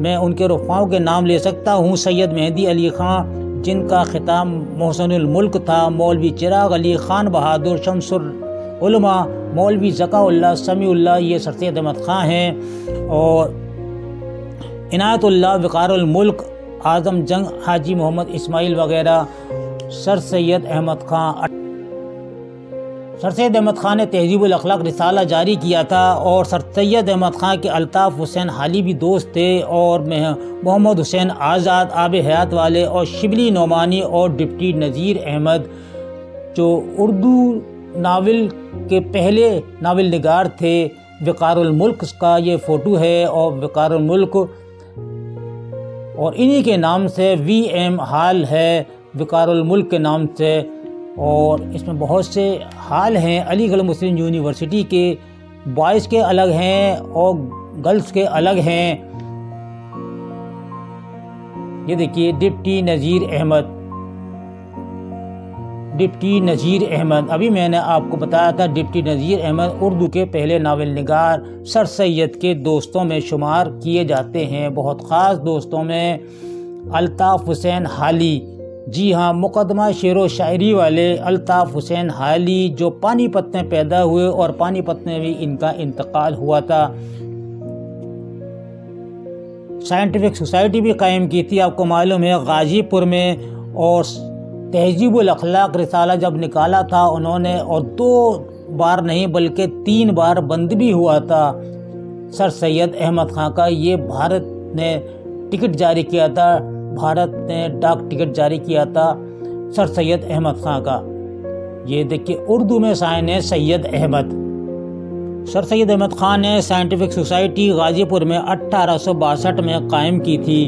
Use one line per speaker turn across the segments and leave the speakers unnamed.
میں ان کے رفقاؤں کے نام لے سکتا ہوں: سید مہدی علی خان جن کا خطاب محسن الملک تھا، مولوی چراغ علی، خان بہادر، شمس العلماء، مولوی ذکا اللہ، سمیع اللہ، یہ سر سید احمد خان ہیں، اور عنایت اللہ، وقار الملک، اعظم جنگ، حاجی محمد اسماعیل وغیرہ۔ سر سید احمد خان سر سید احمد خان نے تہذیب الاخلاق رسالہ جاری کیا تھا، اور سر سید احمد خان کے الطاف حسین حالی بھی دوست تھے، اور محمد حسین آزاد آب حیات والے، اور شبلی نعمانی اور ڈپٹی نذیر احمد جو اردو ناول کے پہلے ناول نگار تھے۔ وقار الملک کا یہ فوٹو ہے، اور وقار الملک اور انہی کے نام سے وی ایم ہال ہے، وقار الملک کے نام سے، اور اس میں بہت سے ہال ہیں۔ علی گڑھ مسلم یونیورسٹی کے بوائز کے الگ ہیں اور گرلز کے الگ ہیں۔ یہ دیکھیے ڈپٹی نذیر احمد، ابھی میں نے آپ کو بتایا تھا ڈپٹی نذیر احمد اردو کے پہلے ناول نگار سر سید کے دوستوں میں شمار کیے جاتے ہیں، بہت خاص دوستوں میں۔ الطاف حسین حالی، جی ہاں، مقدمہ شعر و شاعری والے الطاف حسین حالی جو پانی پت میں پیدا ہوئے، اور پانی پت میں بھی ان کا انتقال ہوا تھا۔ سائنٹیفک سوسائٹی بھی قائم کی تھی، آپ کو معلوم ہے، غازی پور میں، اور تہذیب الاخلاق رسالہ جب نکالا تھا انہوں نے، اور 2 بار نہیں بلکہ 3 بار بند بھی ہوا تھا سر سید احمد خان کا۔ یہ بھارت نے ٹکٹ جاری کیا تھا، بھارت نے ڈاک ٹکٹ جاری کیا تھا سر سید احمد خان کا۔ یہ دیکھیں اردو میں سائن ہے سید احمد۔ سر سید احمد خان نے سائنٹیفک سوسائٹی غازی پور میں 1862 میں قائم کی تھی۔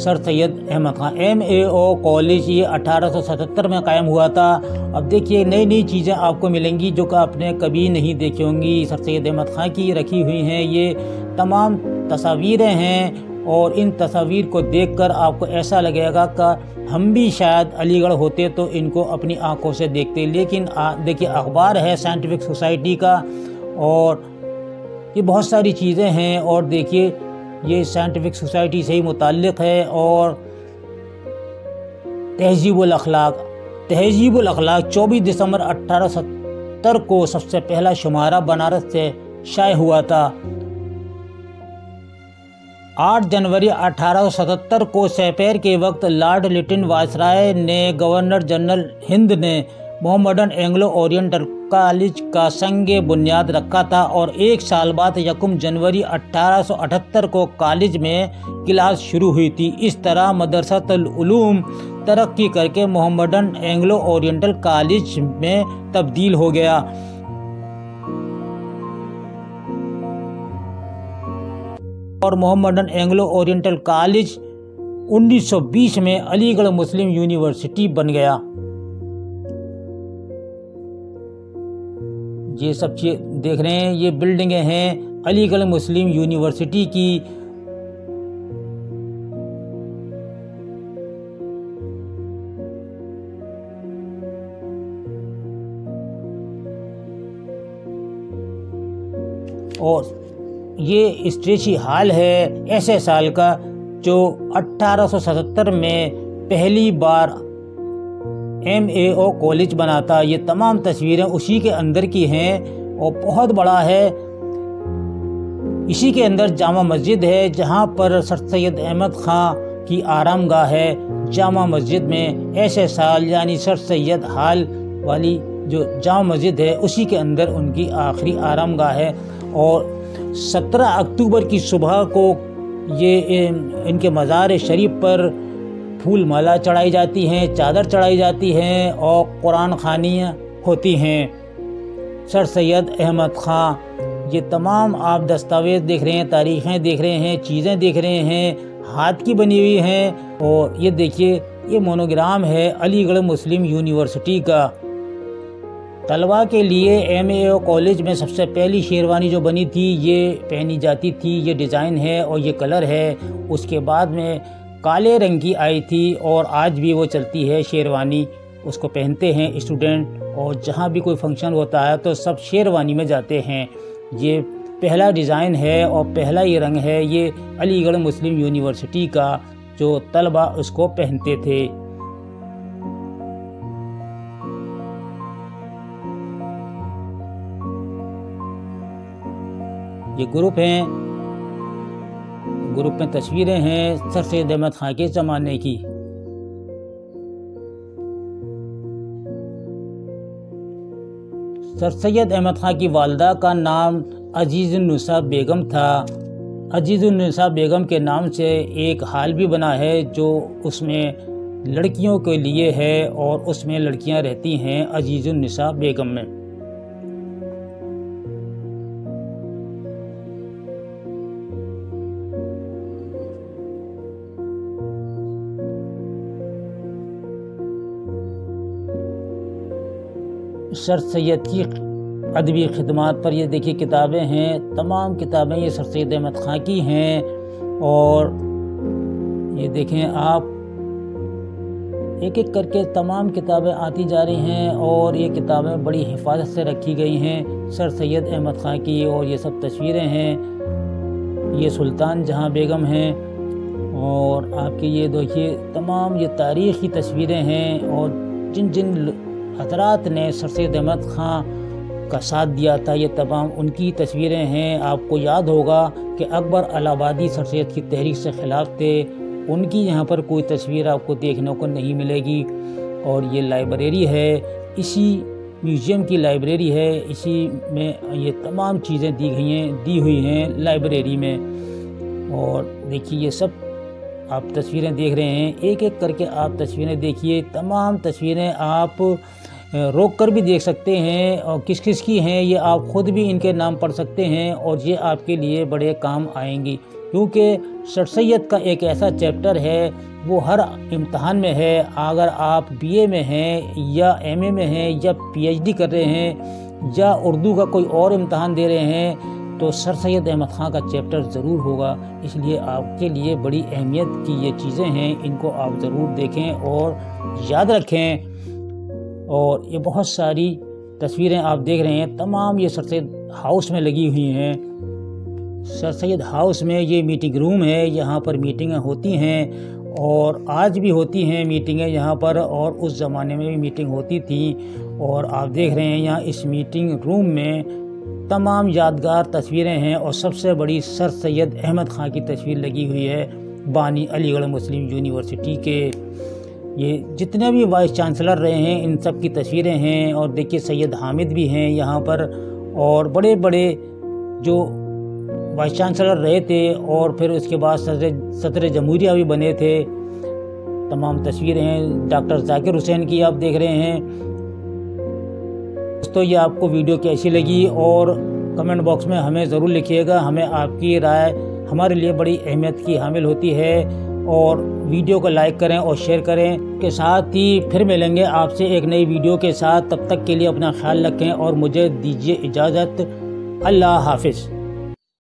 سر سید احمد خان MAO کالج یہ 1877 میں قائم ہوا تھا۔ اب دیکھیے نئی نئی چیزیں آپ کو ملیں گی جو کہ آپ نے کبھی نہیں دیکھی ہوں گی، سر سید احمد خان کی رکھی ہوئی ہیں۔ یہ تمام تصاویریں ہیں، اور ان تصاویر کو دیکھ کر آپ کو ایسا لگے گا کہ ہم بھی شاید علی گڑھ ہوتے تو ان کو اپنی آنکھوں سے دیکھتے۔ لیکن دیکھیے اخبار ہے سائنٹیفک سوسائٹی کا، اور یہ بہت ساری چیزیں ہیں، اور دیکھیے یہ سائنٹیفک سوسائٹی سے ہی متعلق ہے۔ اور تہذیب الاخلاق 24 دسمبر 1870 کو سب سے پہلا شمارہ بنارس سے شائع ہوا تھا۔ 8 جنوری 1877 کو سپیر کے وقت لارڈ لیٹن وائسرائے نے گورنر جنرل ہند نے محمڈن اینگلو اورینٹل کالج کا سنگ بنیاد رکھا تھا، اور 1 سال بعد 1 جنوری 1878 کو کالج میں کلاس شروع ہوئی تھی۔ اس طرح مدرسۃ العلوم ترقی کر کے محمڈن اینگلو اورینٹل کالج میں تبدیل ہو گیا۔ اور محمڈن اینگلو اورینٹل کالج 1920 میں علی گڑھ مسلم یونیورسٹی بن گیا۔ یہ سب چیز دیکھ رہے ہیں، یہ بلڈنگیں ہیں علی گڑھ مسلم یونیورسٹی کی۔ اور یہ اسٹریچی ہال ہے ایسے سال کا جو 1877 میں پہلی بار MAO کالج بنا تھا۔ یہ تمام تصویریں اسی کے اندر کی ہیں، اور بہت بڑا ہے۔ اسی کے اندر جامع مسجد ہے جہاں پر سر سید احمد خان کی آرام گاہ ہے۔ جامع مسجد میں ایسے سال یعنی سر سید ہال والی جو جامع مسجد ہے اسی کے اندر ان کی آخری آرام گاہ ہے۔ اور 17 اکتوبر کی صبح کو یہ ان کے مزار شریف پر پھول مالا چڑھائی جاتی ہیں، چادر چڑھائی جاتی ہیں، اور قرآن خوانیاں ہوتی ہیں۔ سر سید احمد خان، یہ تمام آپ دستاویز دیکھ رہے ہیں، تاریخیں دیکھ رہے ہیں، چیزیں دیکھ رہے ہیں، ہاتھ کی بنی ہوئی ہیں۔ اور یہ دیکھیے یہ مونوگرام ہے علی گڑھ مسلم یونیورسٹی کا۔ طلباء کے لیے MAO کالج میں سب سے پہلی شیروانی جو بنی تھی یہ پہنی جاتی تھی، یہ ڈیزائن ہے اور یہ کلر ہے۔ اس کے بعد میں کالے رنگ کی آئی تھی، اور آج بھی وہ چلتی ہے شیروانی، اس کو پہنتے ہیں اسٹوڈنٹ، اور جہاں بھی کوئی فنکشن ہوتا ہے تو سب شیروانی میں جاتے ہیں۔ یہ پہلا ڈیزائن ہے اور پہلا یہ رنگ ہے، یہ علی گڑھ مسلم یونیورسٹی کا جو طلبہ اس کو پہنتے تھے۔ یہ گروپ ہیں، گروپ میں تصویریں ہیں سر سید احمد خان کے زمانے کی۔ سر سید احمد خان کی والدہ کا نام عزیز النساء بیگم تھا۔ عزیز النساء بیگم کے نام سے ایک ہال بھی بنا ہے جو اس میں لڑکیوں کے لیے ہے اور اس میں لڑکیاں رہتی ہیں عزیز النساء بیگم میں۔ سر سید کی ادبی خدمات پر یہ دیکھیے کتابیں ہیں، تمام کتابیں یہ سر سید احمد خان کی ہیں، اور یہ دیکھیں آپ ایک ایک کر کے تمام کتابیں آتی جا رہی ہیں، اور یہ کتابیں بڑی حفاظت سے رکھی گئی ہیں سر سید احمد خان کی، اور یہ سب تصویریں ہیں۔ یہ سلطان جہاں بیگم ہیں، اور آپ کے یہ دیکھیے تمام یہ تاریخی تصویریں ہیں، اور جن جن حضرات نے سر سید احمد خان کا ساتھ دیا تھا یہ تمام ان کی تصویریں ہیں۔ آپ کو یاد ہوگا کہ اکبر الہ آبادی سر سید کی تحریک سے خلاف تھے، ان کی یہاں پر کوئی تصویر آپ کو دیکھنے کو نہیں ملے گی۔ اور یہ لائبریری ہے، اسی میوزیم کی لائبریری ہے، اسی میں یہ تمام چیزیں دی ہوئی ہیں لائبریری میں۔ اور دیکھیے یہ سب آپ تصویریں دیکھ رہے ہیں، ایک ایک کر کے آپ تصویریں دیکھیے، تمام تصویریں آپ روک کر بھی دیکھ سکتے ہیں، اور کس کس کی ہیں یہ آپ خود بھی ان کے نام پڑھ سکتے ہیں، اور یہ آپ کے لیے بڑے کام آئیں گی، کیونکہ سر سید کا ایک ایسا چیپٹر ہے وہ ہر امتحان میں ہے۔ اگر آپ بی اے میں ہیں یا ایم اے میں ہیں یا پی ایچ ڈی کر رہے ہیں یا اردو کا کوئی اور امتحان دے رہے ہیں تو سر سید احمد خان کا چیپٹر ضرور ہوگا، اس لیے آپ کے لیے بڑی اہمیت کی یہ چیزیں ہیں، ان کو آپ ضرور دیکھیں اور یاد رکھیں۔ اور یہ بہت ساری تصویریں آپ دیکھ رہے ہیں، تمام یہ سر سید ہاؤس میں لگی ہوئی ہیں۔ سر سید ہاؤس میں یہ میٹنگ روم ہے، یہاں پر میٹنگیں ہوتی ہیں، اور آج بھی ہوتی ہیں میٹنگیں یہاں پر، اور اس زمانے میں بھی میٹنگ ہوتی تھی۔ اور آپ دیکھ رہے ہیں یہاں اس میٹنگ روم میں تمام یادگار تصویریں ہیں، اور سب سے بڑی سر سید احمد خان کی تصویر لگی ہوئی ہے، بانی علی گڑھ مسلم یونیورسٹی کے۔ یہ جتنے بھی وائس چانسلر رہے ہیں ان سب کی تصویریں ہیں، اور دیکھیے سید حامد بھی ہیں یہاں پر، اور بڑے بڑے جو وائس چانسلر رہے تھے، اور پھر اس کے بعد صدر جمہوریہ بھی بنے تھے۔ تمام تصویریں ہیں ڈاکٹر ذاکر حسین کی آپ دیکھ رہے ہیں۔ تو یہ آپ کو ویڈیو کیسی لگی، اور کمنٹ باکس میں ہمیں ضرور لکھیے گا، ہمیں آپ کی رائے ہمارے لیے بڑی اہمیت کی حامل ہوتی ہے۔ اور ویڈیو کو لائک کریں اور شیئر کریں کے ساتھ ہی پھر ملیں گے آپ سے ایک نئی ویڈیو کے ساتھ، تب تک کے لیے اپنا خیال رکھیں اور مجھے دیجیے اجازت۔ اللہ حافظ۔